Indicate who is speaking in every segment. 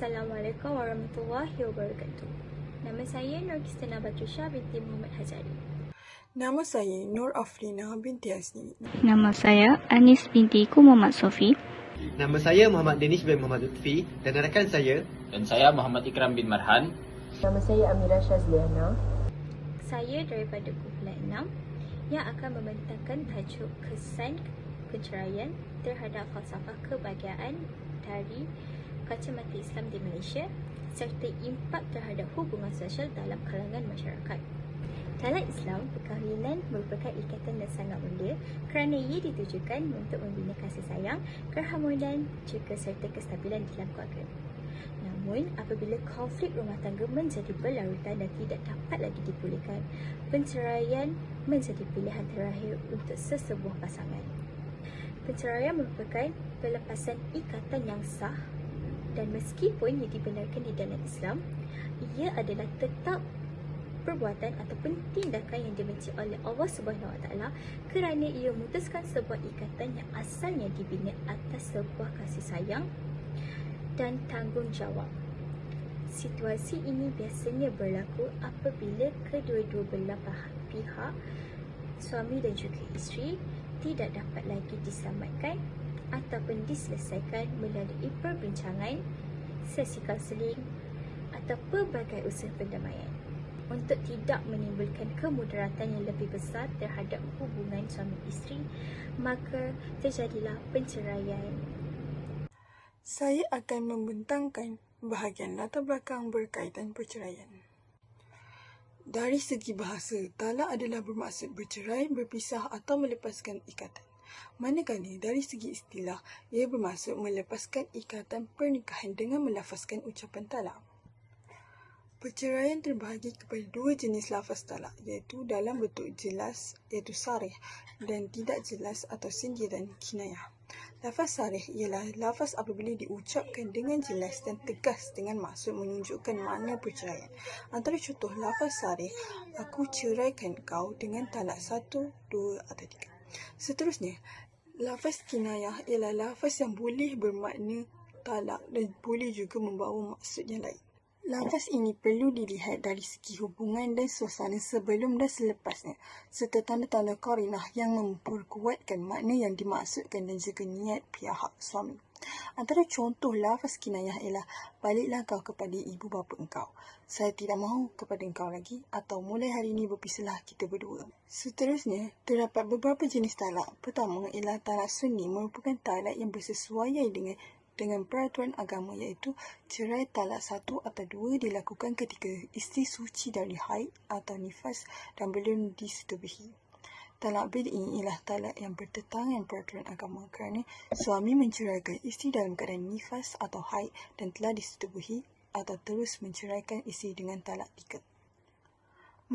Speaker 1: Assalamualaikum warahmatullahi wabarakatuh. Nama saya Nur Kistina Batrisha binti Muhammad Hazari.
Speaker 2: Nama saya Nur Afrina binti Hasni.
Speaker 3: Nama saya Anis binti Iku Muhammad Sofi.
Speaker 4: Nama saya Muhammad Danish bin Muhammad Lutfi dan rakan saya.
Speaker 5: Dan saya Muhammad Ikram bin Marhan.
Speaker 6: Nama saya Amira Shazliana.
Speaker 1: Saya daripada kumpulan 6 yang akan membentangkan tajuk kesan perceraian terhadap falsafah kebahagiaan dari kacamata Islam di Malaysia serta impak terhadap hubungan sosial dalam kalangan masyarakat. Dalam Islam, perkahwinan merupakan ikatan yang sangat mulia kerana ia ditujukan untuk membina kasih sayang, keharmonian juga serta kestabilan dalam keluarga. Namun, apabila konflik rumah tangga menjadi berlarutan dan tidak dapat lagi dipulihkan, penceraian menjadi pilihan terakhir untuk sesebuah pasangan. Penceraian merupakan pelepasan ikatan yang sah dan meskipun ia dibenarkan di dalam Islam, ia adalah tetap perbuatan ataupun tindakan yang dibenci oleh Allah Subhanahu Wa Taala kerana ia memutuskan sebuah ikatan yang asalnya dibina atas sebuah kasih sayang dan tanggungjawab. Situasi ini biasanya berlaku apabila kedua-dua belah pihak, suami dan juga isteri, tidak dapat lagi diselamatkan ataupun diselesaikan melalui perbincangan, sesi kaunseling atau pelbagai usaha pendamaian untuk tidak menimbulkan kemudaratan yang lebih besar terhadap hubungan suami isteri, maka terjadilah penceraian.
Speaker 2: Saya akan membentangkan bahagian latar belakang berkaitan perceraian. Dari segi bahasa, talak adalah bermaksud bercerai, berpisah atau melepaskan ikatan. Manakala dari segi istilah, ia bermaksud melepaskan ikatan pernikahan dengan melafazkan ucapan talak. Perceraian terbahagi kepada dua jenis lafaz talak, iaitu dalam bentuk jelas iaitu sarih dan tidak jelas atau sindiran kinayah. Lafaz sarih ialah lafaz apabila diucapkan dengan jelas dan tegas dengan maksud menunjukkan makna perceraian. Antara contoh lafaz sarih, aku ceraikan kau dengan talak 1, 2 atau 3. Seterusnya, lafaz kinayah ialah lafaz yang boleh bermakna talak dan boleh juga membawa maksud yang lain. Lafaz ini perlu dilihat dari segi hubungan dan suasana sebelum dan selepasnya, serta tanda-tanda qarinah yang memperkuatkan makna yang dimaksudkan dan juga niat pihak suami. Antara contoh lafaz kinayah ialah, baliklah kau kepada ibu bapa engkau, saya tidak mahu kepada engkau lagi, atau mulai hari ini berpisahlah kita berdua. Seterusnya, terdapat beberapa jenis talak. Pertama ialah talak sunni, merupakan talak yang bersesuaian dengan peraturan agama, iaitu cerai talak 1 atau 2 dilakukan ketika isteri suci dari haid atau nifas dan belum disetubuhi. Talak bid'i ialah talak yang bertentangan peraturan agama kerana suami menceraikan isteri dalam keadaan nifas atau haid dan telah disetubuhi atau terus menceraikan isteri dengan talak 3.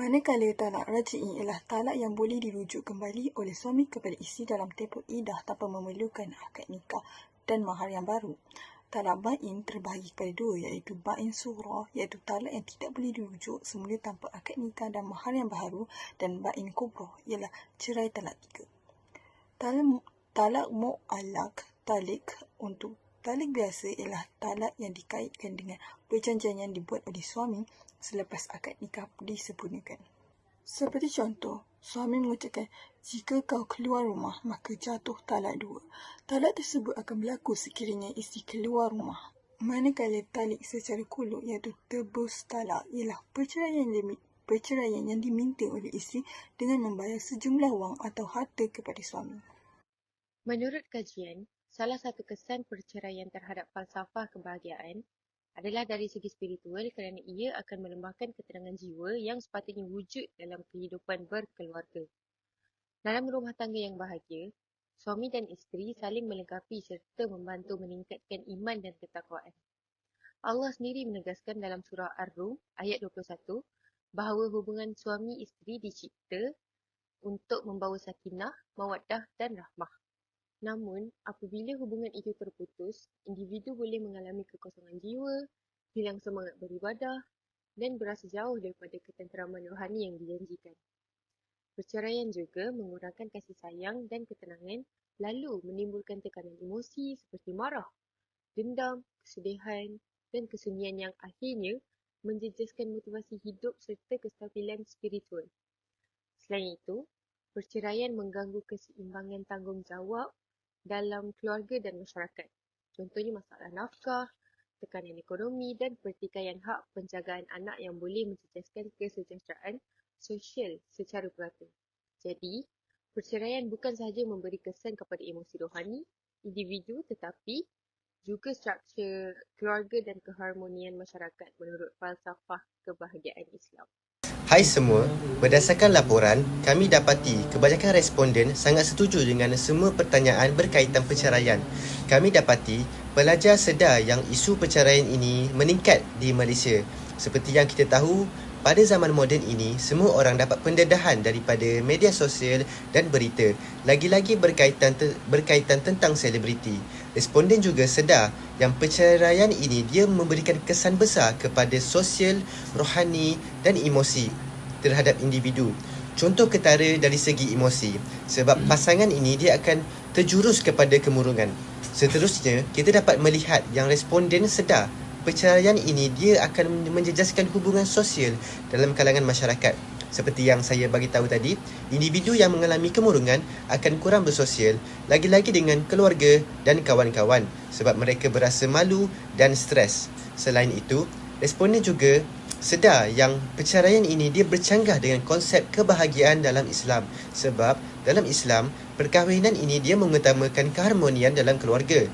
Speaker 2: Manakala talak raj'i ialah talak yang boleh dirujuk kembali oleh suami kepada isteri dalam tempoh iddah tanpa memerlukan akad nikah dan mahar yang baru. Talak bain terbahagi kepada dua, iaitu bain sughra, iaitu talak yang tidak boleh dirujuk semula tanpa akad nikah dan mahar yang baru, dan bain kubra ialah cerai talak 3. Talak mu'allaq, talik untuk talik biasa ialah talak yang dikaitkan dengan perjanjian yang dibuat oleh suami selepas akad nikah disempurnakan. Seperti contoh, suami mengucapkan, jika kau keluar rumah, maka jatuh talak 2. Talak tersebut akan berlaku sekiranya isteri keluar rumah. Manakala talik secara kuluk, iaitu tebus talak, ialah perceraian yang diminta oleh isteri dengan membayar sejumlah wang atau harta kepada suami.
Speaker 6: Menurut kajian, salah satu kesan perceraian terhadap falsafah kebahagiaan adalah dari segi spiritual kerana ia akan melembahkan ketenangan jiwa yang sepatutnya wujud dalam kehidupan berkeluarga. Dalam rumah tangga yang bahagia, suami dan isteri saling melengkapi serta membantu meningkatkan iman dan ketakwaan. Allah sendiri menegaskan dalam surah Ar-Rum ayat 21 bahawa hubungan suami isteri dicipta untuk membawa sakinah, mawaddah dan rahmah. Namun, apabila hubungan itu terputus, individu boleh mengalami kekosongan jiwa, hilang semangat beribadah dan berasa jauh daripada ketenteraman rohani yang dijanjikan. Perceraian juga mengurangkan kasih sayang dan ketenangan, lalu menimbulkan tekanan emosi seperti marah, dendam, kesedihan dan kesunyian yang akhirnya menjejaskan motivasi hidup serta kestabilan spiritual. Selain itu, perceraian mengganggu keseimbangan tanggungjawab dalam keluarga dan masyarakat. Contohnya masalah nafkah, tekanan ekonomi dan pertikaian hak penjagaan anak yang boleh menjejaskan kesejahteraan sosial secara merata. Jadi, perceraian bukan sahaja memberi kesan kepada emosi rohani individu tetapi juga struktur keluarga dan keharmonian masyarakat menurut falsafah kebahagiaan Islam.
Speaker 4: Hai semua, berdasarkan laporan, kami dapati kebanyakan responden sangat setuju dengan semua pertanyaan berkaitan perceraian. Kami dapati pelajar sedar yang isu perceraian ini meningkat di Malaysia. Seperti yang kita tahu, pada zaman moden ini, semua orang dapat pendedahan daripada media sosial dan berita, lagi-lagi berkaitan tentang selebriti. Responden juga sedar yang perceraian ini dia memberikan kesan besar kepada sosial, rohani dan emosi terhadap individu. Contoh ketara dari segi emosi, sebab pasangan ini dia akan terjurus kepada kemurungan. Seterusnya, kita dapat melihat yang responden sedar perceraian ini dia akan menjejaskan hubungan sosial dalam kalangan masyarakat. Seperti yang saya bagi tahu tadi, individu yang mengalami kemurungan akan kurang bersosial, lagi-lagi dengan keluarga dan kawan-kawan sebab mereka berasa malu dan stres. Selain itu, responden juga sedar yang perceraian ini dia bercanggah dengan konsep kebahagiaan dalam Islam sebab dalam Islam, perkahwinan ini dia mengutamakan keharmonian dalam keluarga.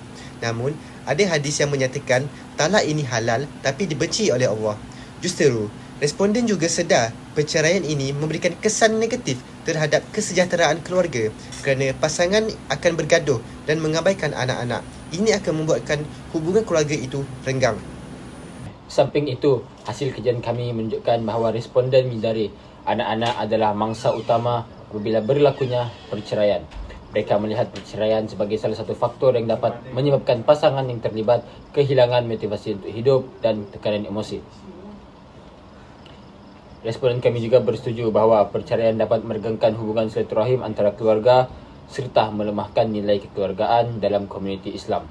Speaker 4: Namun, ada hadis yang menyatakan talak ini halal tapi dibenci oleh Allah. Justeru, responden juga sedar perceraian ini memberikan kesan negatif terhadap kesejahteraan keluarga kerana pasangan akan bergaduh dan mengabaikan anak-anak. Ini akan membuatkan hubungan keluarga itu renggang.
Speaker 5: Samping itu, hasil kajian kami menunjukkan bahawa responden menyedari anak-anak adalah mangsa utama apabila berlakunya perceraian. Mereka melihat perceraian sebagai salah satu faktor yang dapat menyebabkan pasangan yang terlibat kehilangan motivasi untuk hidup dan tekanan emosi. Responden kami juga bersetuju bahawa perceraian dapat meregangkan hubungan silaturahim antara keluarga serta melemahkan nilai kekeluargaan dalam komuniti Islam.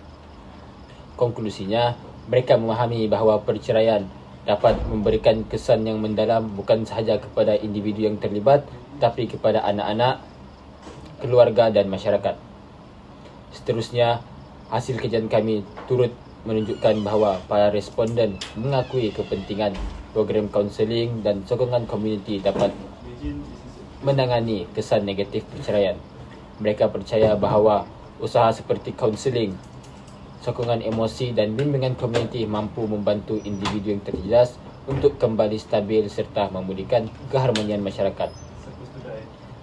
Speaker 5: Konklusinya, mereka memahami bahawa perceraian dapat memberikan kesan yang mendalam bukan sahaja kepada individu yang terlibat tapi kepada anak-anak, keluarga dan masyarakat. Seterusnya, hasil kajian kami turut menunjukkan bahawa para responden mengakui kepentingan program kaunseling dan sokongan komuniti dapat menangani kesan negatif perceraian. Mereka percaya bahawa usaha seperti kaunseling, sokongan emosi dan bimbingan komuniti mampu membantu individu yang terjejas untuk kembali stabil serta memulihkan keharmonian masyarakat.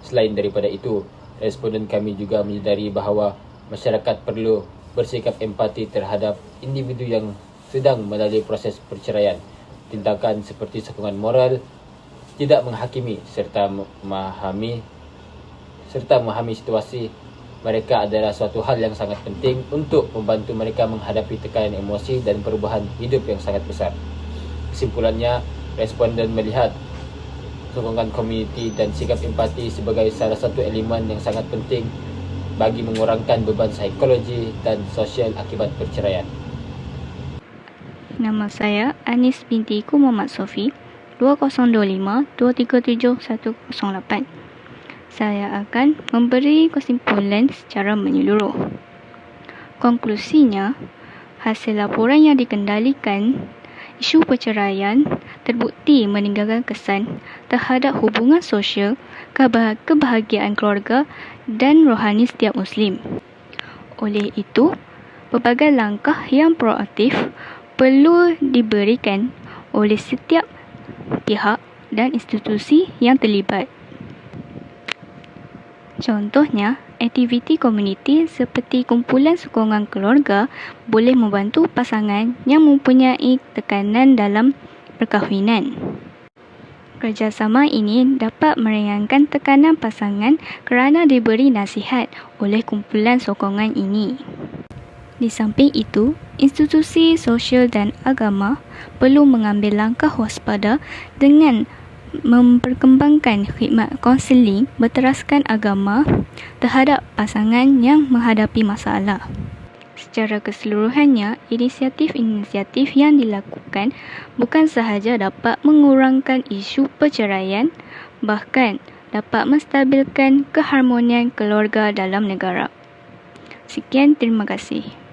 Speaker 5: Selain daripada itu, responden kami juga menyedari bahawa masyarakat perlu bersikap empati terhadap individu yang sedang melalui proses perceraian. Tindakan seperti sokongan moral, tidak menghakimi serta memahami situasi mereka adalah suatu hal yang sangat penting untuk membantu mereka menghadapi tekanan emosi dan perubahan hidup yang sangat besar. Kesimpulannya, responden melihat sokongan komuniti dan sikap empati sebagai salah satu elemen yang sangat penting bagi mengurangkan beban psikologi dan sosial akibat perceraian.
Speaker 3: Nama saya Anis binti Ku Muhammad Sofi, 2025-237-108. Saya akan memberi kesimpulan secara menyeluruh. Konklusinya, hasil laporan yang dikendalikan, isu perceraian terbukti meninggalkan kesan terhadap hubungan sosial, kebahagiaan keluarga dan rohani setiap Muslim. Oleh itu, pelbagai langkah yang proaktif perlu diberikan oleh setiap pihak dan institusi yang terlibat. Contohnya, aktiviti komuniti seperti kumpulan sokongan keluarga boleh membantu pasangan yang mempunyai tekanan dalam perkahwinan. Kerjasama ini dapat meringankan tekanan pasangan kerana diberi nasihat oleh kumpulan sokongan ini. Di samping itu, institusi sosial dan agama perlu mengambil langkah waspada dengan memperkembangkan khidmat kaunseling berteraskan agama terhadap pasangan yang menghadapi masalah. Secara keseluruhannya, inisiatif-inisiatif yang dilakukan bukan sahaja dapat mengurangkan isu perceraian, bahkan dapat menstabilkan keharmonian keluarga dalam negara. Sekian, terima kasih.